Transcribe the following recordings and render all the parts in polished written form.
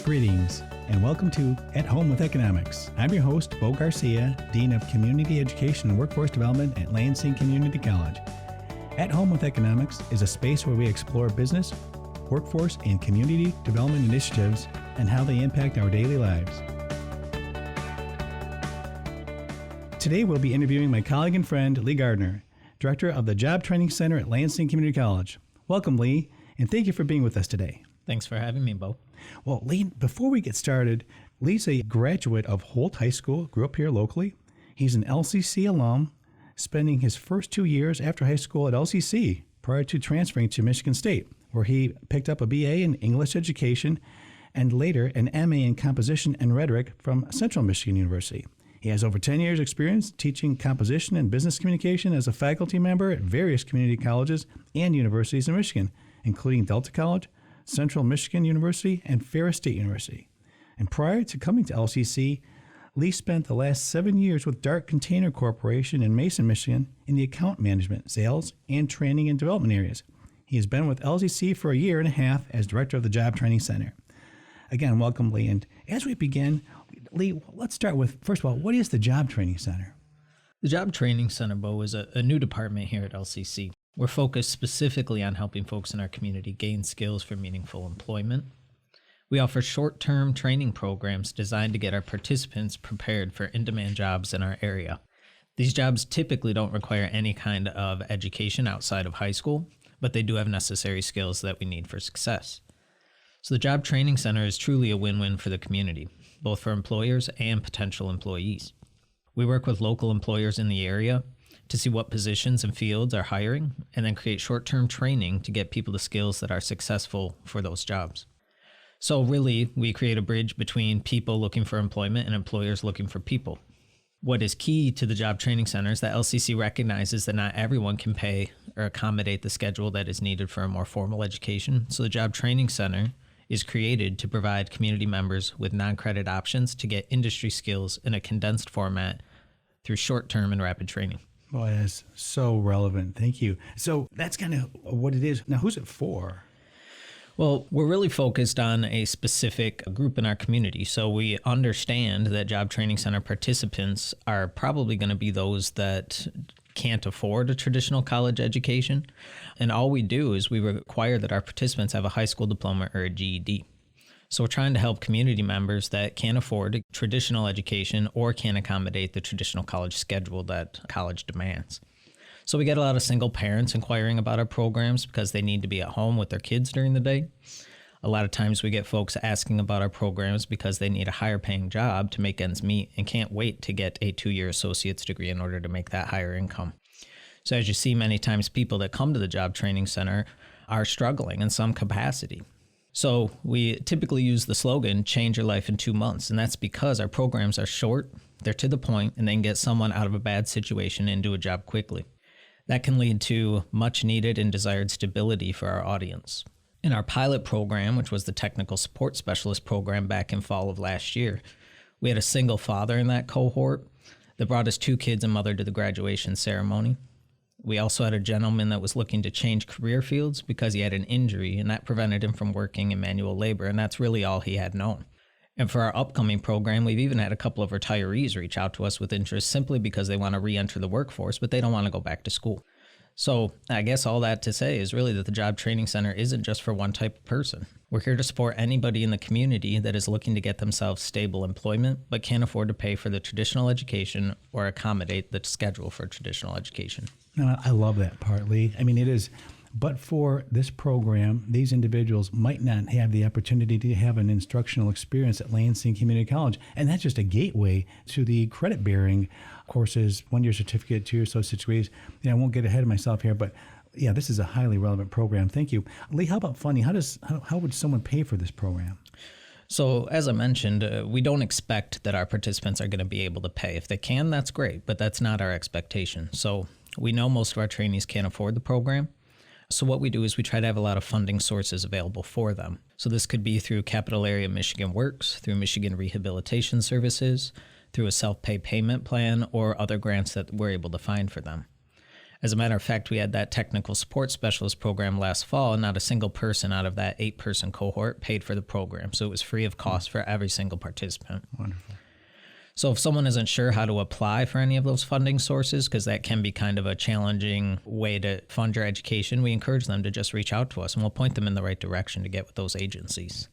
Greetings, and welcome to At Home with Economics. I'm your host, Bo Garcia, Dean of Community Education and Workforce Development at Lansing Community College. At Home with Economics is a space where we explore business, workforce, and community development initiatives and how they impact our daily lives. Today we'll be interviewing my colleague and friend, Lee Gardner, Director of the Job Training Center at Lansing Community College. Welcome, Lee, and thank you for being with us today. Thanks for having me, Bo. Well, Lee, before we get started, Lee's a graduate of Holt High School, grew up here locally. He's an LCC alum, spending his first 2 years after high school at LCC prior to transferring to Michigan State, where he picked up a BA in English education and later an MA in composition and rhetoric from Central Michigan University. He has over 10 years experience teaching composition and business communication as a faculty member at various community colleges and universities in Michigan, including Delta College, Central Michigan University, and Ferris State University. And prior to coming to LCC, Lee spent the last 7 years with Dart Container Corporation in Mason, Michigan, in the account management, sales, and training and development areas. He has been with LCC for a year and a half as director of the Job Training Center. Again, welcome, Lee. And as we begin, Lee, let's start with, first of all, what is the Job Training Center? The Job Training Center, Bo, is a new department here at LCC. We're focused specifically on helping folks in our community gain skills for meaningful employment. We offer short-term training programs designed to get our participants prepared for in-demand jobs in our area. These jobs typically don't require any kind of education outside of high school, but they do have necessary skills that we need for success. So the Job Training Center is truly a win-win for the community, both for employers and potential employees. We work with local employers in the area to see what positions and fields are hiring, and then create short-term training to get people the skills that are successful for those jobs. So really, we create a bridge between people looking for employment and employers looking for people. What is key to the Job Training Center is that LCC recognizes that not everyone can pay or accommodate the schedule that is needed for a more formal education. So the Job Training Center is created to provide community members with non-credit options to get industry skills in a condensed format through short-term and rapid training. Boy, that's so relevant. Thank you. So that's kind of what it is. Now, who's it for? Well, we're really focused on a specific group in our community. So we understand that Job Training Center participants are probably going to be those that can't afford a traditional college education. And all we do is we require that our participants have a high school diploma or a GED. So we're trying to help community members that can't afford a traditional education or can't accommodate the traditional college schedule that college demands. So we get a lot of single parents inquiring about our programs because they need to be at home with their kids during the day. A lot of times we get folks asking about our programs because they need a higher paying job to make ends meet and can't wait to get a 2-year associate's degree in order to make that higher income. So as you see, many times people that come to the Job Training Center are struggling in some capacity. So we typically use the slogan, change your life in 2 months. And that's because our programs are short, they're to the point, and they can get someone out of a bad situation into a job quickly. That can lead to much needed and desired stability for our audience. In our pilot program, which was the Technical Support Specialist program back in fall of last year, we had a single father in that cohort that brought his 2 kids and mother to the graduation ceremony. We also had a gentleman that was looking to change career fields because he had an injury, and that prevented him from working in manual labor, and that's really all he had known. And for our upcoming program, we've even had a couple of retirees reach out to us with interest simply because they want to re-enter the workforce, but they don't want to go back to school. So I guess all that to say is really that the Job Training Center isn't just for one type of person. We're here to support anybody in the community that is looking to get themselves stable employment, but can't afford to pay for the traditional education or accommodate the schedule for traditional education. No, I love that part, Lee. I mean, it is, but for this program, these individuals might not have the opportunity to have an instructional experience at Lansing Community College. And that's just a gateway to the credit-bearing courses, 1-year certificate, 2-year associate's degrees. I won't get ahead of myself here, but yeah, this is a highly relevant program. Thank you. Lee, how about funding? How would someone pay for this program? So as I mentioned, we don't expect that our participants are going to be able to pay. If they can, that's great, but that's not our expectation. So we know most of our trainees can't afford the program. So what we do is we try to have a lot of funding sources available for them. So this could be through Capital Area Michigan Works, through Michigan Rehabilitation Services, through a self-pay payment plan, or other grants that we're able to find for them. As a matter of fact, we had that technical support specialist program last fall, and not a single person out of that 8-person cohort paid for the program. So it was free of cost for every single participant. Wonderful. So if someone isn't sure how to apply for any of those funding sources, because that can be kind of a challenging way to fund your education, we encourage them to just reach out to us, and we'll point them in the right direction to get with those agencies.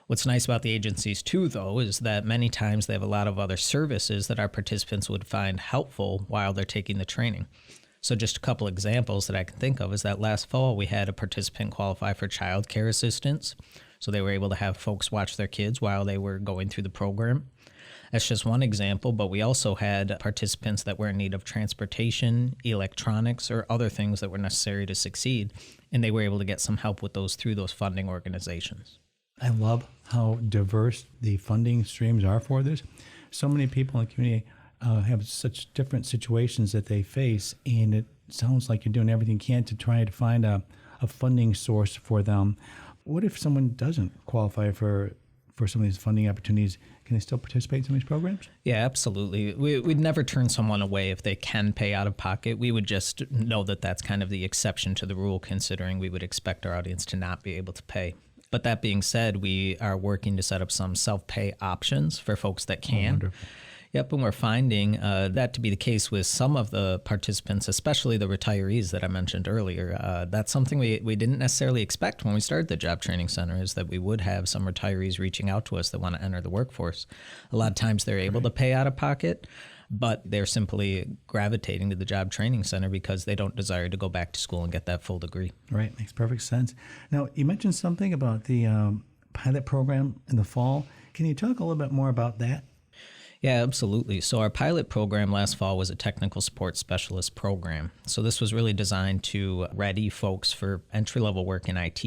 What's nice about the agencies too, though, is that many times they have a lot of other services that our participants would find helpful while they're taking the training. So just a couple examples that I can think of is that last fall we had a participant qualify for child care assistance. So they were able to have folks watch their kids while they were going through the program. That's just one example, but we also had participants that were in need of transportation, electronics, or other things that were necessary to succeed, and they were able to get some help with those through those funding organizations. I love how diverse the funding streams are for this. So many people in the community have such different situations that they face, and it sounds like you're doing everything you can to try to find a funding source for them. What if someone doesn't qualify for some of these funding opportunities? Can they still participate in some of these programs? Yeah, absolutely. We'd never turn someone away if they can pay out of pocket. We would just know that that's kind of the exception to the rule, considering we would expect our audience to not be able to pay. But that being said, we are working to set up some self-pay options for folks that can. Wonderful. Yep, and we're finding that to be the case with some of the participants, especially the retirees that I mentioned earlier. That's something we didn't necessarily expect when we started the Job Training Center, is that we would have some retirees reaching out to us that want to enter the workforce. A lot of times they're able to pay out of pocket, but they're simply gravitating to the Job Training Center because they don't desire to go back to school and get that full degree. Right, makes perfect sense. Now, you mentioned something about the pilot program in the fall. Can you talk a little bit more about that? Yeah, absolutely. So our pilot program last fall was a technical support specialist program. So this was really designed to ready folks for entry-level work in IT.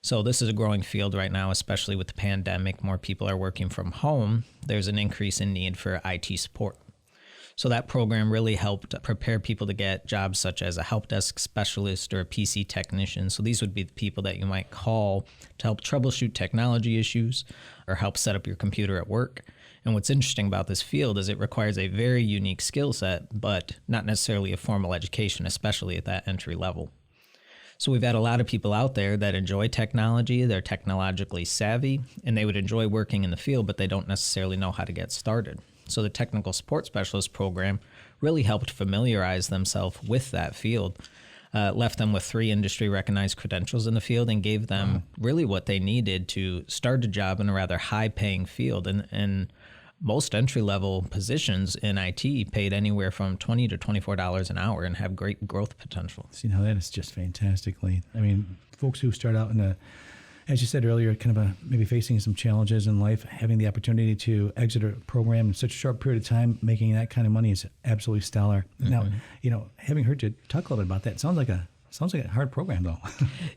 So this is a growing field right now, especially with the pandemic. More people are working from home. There's an increase in need for IT support. So that program really helped prepare people to get jobs such as a help desk specialist or a PC technician. So these would be the people that you might call to help troubleshoot technology issues or help set up your computer at work. And what's interesting about this field is it requires a very unique skill set, but not necessarily a formal education, especially at that entry level. So we've had a lot of people out there that enjoy technology, they're technologically savvy, and they would enjoy working in the field, but they don't necessarily know how to get started. So the technical support specialist program really helped familiarize themselves with that field, left them with 3 industry recognized credentials in the field, and gave them really what they needed to start a job in a rather high paying field. And most entry-level positions in IT paid anywhere from $20 to $24 an hour and have great growth potential. See, now that is just fantastically. I mean, folks who start out as you said earlier, kind of maybe facing some challenges in life, having the opportunity to exit a program in such a short period of time, making that kind of money is absolutely stellar. Mm-hmm. Now, having heard you talk a little bit about that, it sounds like a hard program, though.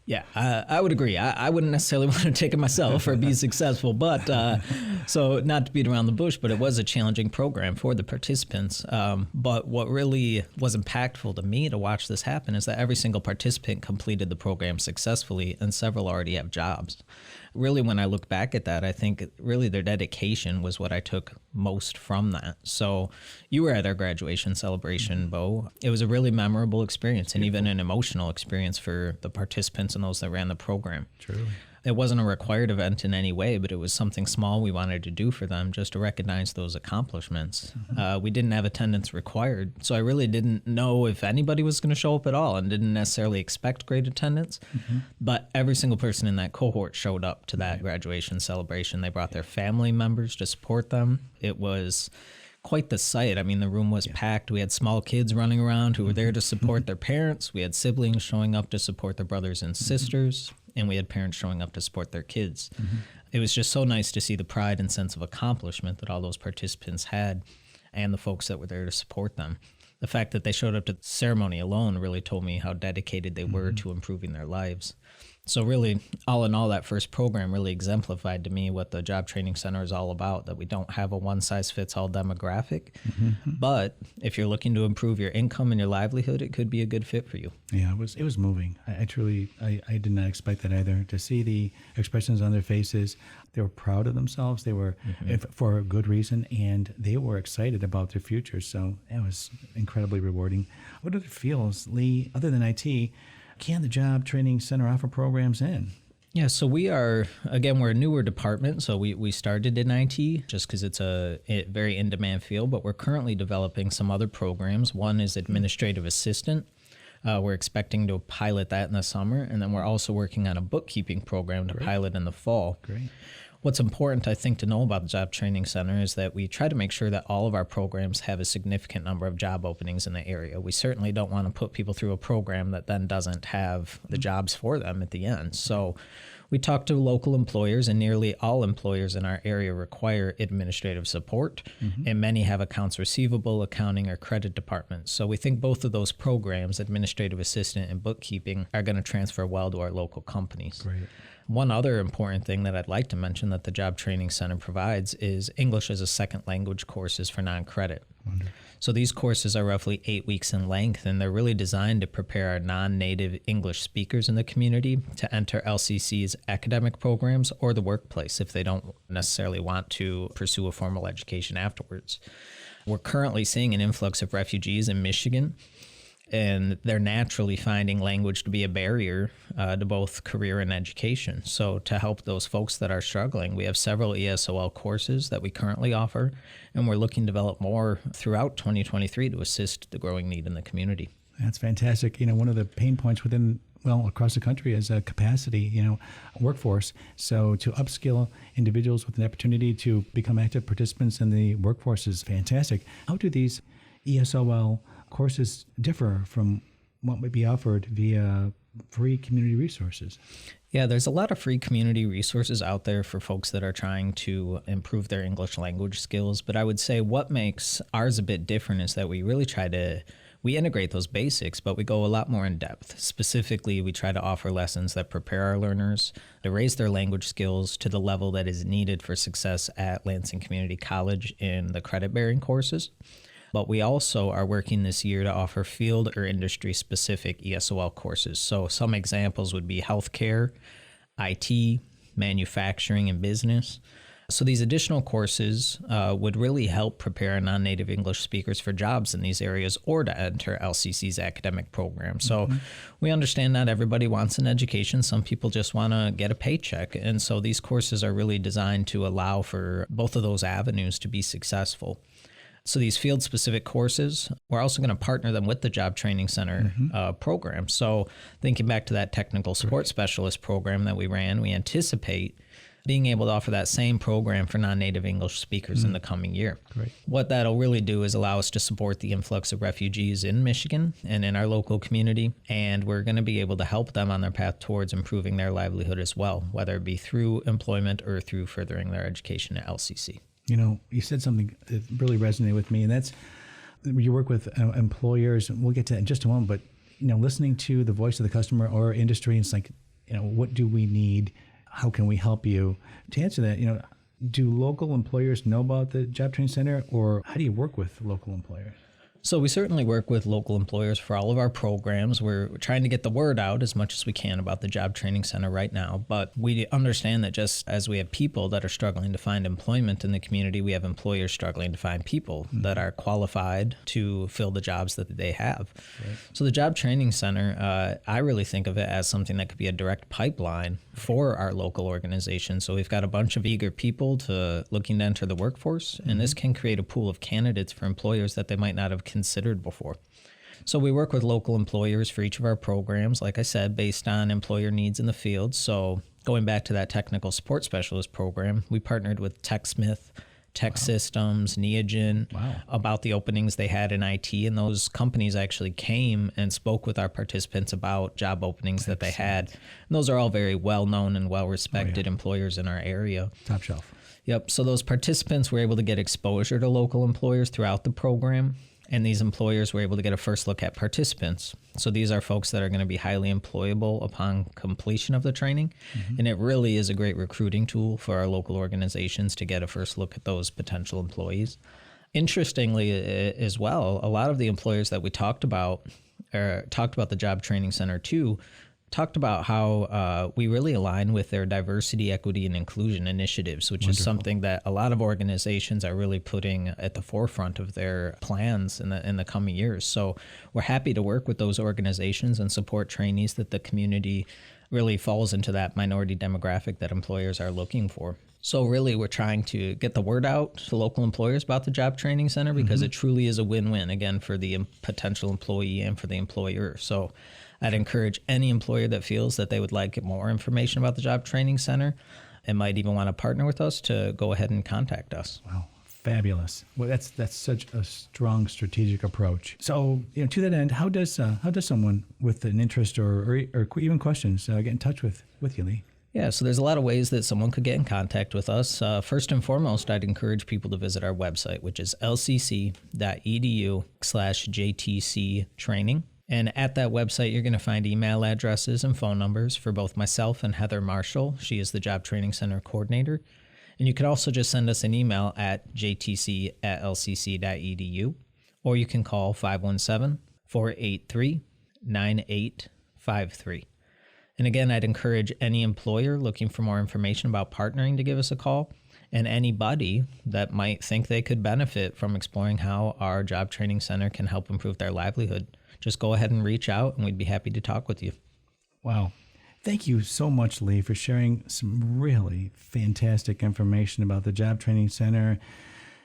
Yeah, I would agree. I wouldn't necessarily want to take it myself or be successful, but so not to beat around the bush, but it was a challenging program for the participants. But what really was impactful to me to watch this happen is that every single participant completed the program successfully, and several already have jobs. Really, when I look back at that, I think really their dedication was what I took most from that. So you were at our graduation celebration, Bo. It was a really memorable experience and even an emotional experience for the participants and those that ran the program. Truly. It wasn't a required event in any way, but it was something small we wanted to do for them just to recognize those accomplishments. Mm-hmm. We didn't have attendance required, so I really didn't know if anybody was going to show up at all and didn't necessarily expect great attendance. Mm-hmm. But every single person in that cohort showed up to that graduation celebration. They brought their family members to support them. It was quite the sight. I mean, the room was packed. We had small kids running around who were there to support their parents. We had siblings showing up to support their brothers and sisters. And we had parents showing up to support their kids. Mm-hmm. It was just so nice to see the pride and sense of accomplishment that all those participants had and the folks that were there to support them. The fact that they showed up to the ceremony alone really told me how dedicated they were to improving their lives. So really, all in all, that first program really exemplified to me what the Job Training Center is all about, that we don't have a one-size-fits-all demographic. But if you're looking to improve your income and your livelihood, it could be a good fit for you. Yeah, it was moving. I truly did not expect that either. To see the expressions on their faces, they were proud of themselves. They were, for a good reason, and they were excited about their future. So it was incredibly rewarding. What other fields, Lee, other than IT, can the Job Training Center offer programs in? Yeah, so we're a newer department, so we started in IT just because it's a very in-demand field, but we're currently developing some other programs. One is administrative assistant. We're expecting to pilot that in the summer, and then we're also working on a bookkeeping program to pilot in the fall. Great. What's important, I think, to know about the Job Training Center is that we try to make sure that all of our programs have a significant number of job openings in the area. We certainly don't want to put people through a program that then doesn't have the jobs for them at the end. So we talk to local employers, and nearly all employers in our area require administrative support, and many have accounts receivable, accounting, or credit departments. So we think both of those programs, administrative assistant and bookkeeping, are going to transfer well to our local companies. Great. One other important thing that I'd like to mention that the Job Training Center provides is English as a second language courses for non-credit. Wonderful. So these courses are roughly 8 weeks in length, and they're really designed to prepare our non-native English speakers in the community to enter LCC's academic programs or the workplace if they don't necessarily want to pursue a formal education afterwards. We're currently seeing an influx of refugees in Michigan, and they're naturally finding language to be a barrier to both career and education. So to help those folks that are struggling, we have several ESOL courses that we currently offer, and we're looking to develop more throughout 2023 to assist the growing need in the community. That's fantastic. One of the pain points across the country is capacity, workforce. So to upskill individuals with an opportunity to become active participants in the workforce is fantastic. How do these ESOL courses differ from what would be offered via free community resources? Yeah, there's a lot of free community resources out there for folks that are trying to improve their English language skills. But I would say what makes ours a bit different is that we really we integrate those basics, but we go a lot more in depth. Specifically, we try to offer lessons that prepare our learners to raise their language skills to the level that is needed for success at Lansing Community College in the credit-bearing courses. But we also are working this year to offer field or industry-specific ESOL courses. So some examples would be healthcare, IT, manufacturing, and business. So these additional courses would really help prepare non-native English speakers for jobs in these areas or to enter LCC's academic program. So we understand not everybody wants an education. Some people just want to get a paycheck. And so these courses are really designed to allow for both of those avenues to be successful. So these field-specific courses, we're also going to partner them with the Job Training Center program. So thinking back to that technical support specialist program that we ran, we anticipate being able to offer that same program for non-native English speakers in the coming year. Great. What that'll really do is allow us to support the influx of refugees in Michigan and in our local community, and we're going to be able to help them on their path towards improving their livelihood as well, whether it be through employment or through furthering their education at LCC. You said something that really resonated with me, and that's you work with employers, and we'll get to that in just a moment, but, listening to the voice of the customer or industry, it's like, what do we need? How can we help you? To answer that, do local employers know about the Job Training Center, or how do you work with local employers? So we certainly work with local employers for all of our programs. We're trying to get the word out as much as we can about the Job Training Center right now. But we understand that just as we have people that are struggling to find employment in the community, we have employers struggling to find people that are qualified to fill the jobs that they have. Right. So the Job Training Center, I really think of it as something that could be a direct pipeline for our local organization. So we've got a bunch of eager people looking to enter the workforce, and this can create a pool of candidates for employers that they might not have considered before. So we work with local employers for each of our programs, like I said, based on employer needs in the field. So going back to that technical support specialist program, we partnered with TechSmith, Tech Systems, Neogen about the openings they had in IT, and those companies actually came and spoke with our participants about job openings that they had. And those are all very well-known and well-respected employers in our area. Top shelf. Yep. So those participants were able to get exposure to local employers throughout the program. And these employers were able to get a first look at participants. So these are folks that are going to be highly employable upon completion of the training. And it really is a great recruiting tool for our local organizations to get a first look at those potential employees. Interestingly, as well, a lot of the employers that we talked about the Job Training Center to, talked about how we really align with their diversity, equity, and inclusion initiatives, which is something that a lot of organizations are really putting at the forefront of their plans in the coming years. So we're happy to work with those organizations and support trainees that the community really falls into that minority demographic that employers are looking for. So really, we're trying to get the word out to local employers about the Job Training Center because it truly is a win-win, again, for the potential employee and for the employer. So I'd encourage any employer that feels that they would like more information about the Job Training Center and might even want to partner with us to go ahead and contact us. Wow, fabulous. Well, that's such a strong strategic approach. So, to that end, how does someone with an interest or even questions get in touch with you, Lee? Yeah, so there's a lot of ways that someone could get in contact with us. First and foremost, I'd encourage people to visit our website, which is lcc.edu/JTC training. And at that website, you're going to find email addresses and phone numbers for both myself and Heather Marshall. She is the Job Training Center coordinator. And you can also just send us an email at jtc@lcc.edu, or you can call 517-483-9853. And again, I'd encourage any employer looking for more information about partnering to give us a call, and anybody that might think they could benefit from exploring how our Job Training Center can help improve their livelihood. Just go ahead and reach out, and we'd be happy to talk with you. Wow. Thank you so much, Lee, for sharing some really fantastic information about the Job Training Center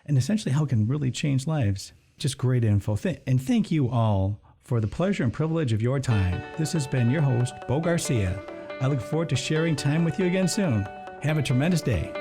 and essentially how it can really change lives. Just great info. And thank you all for the pleasure and privilege of your time. This has been your host, Bo Garcia. I look forward to sharing time with you again soon. Have a tremendous day.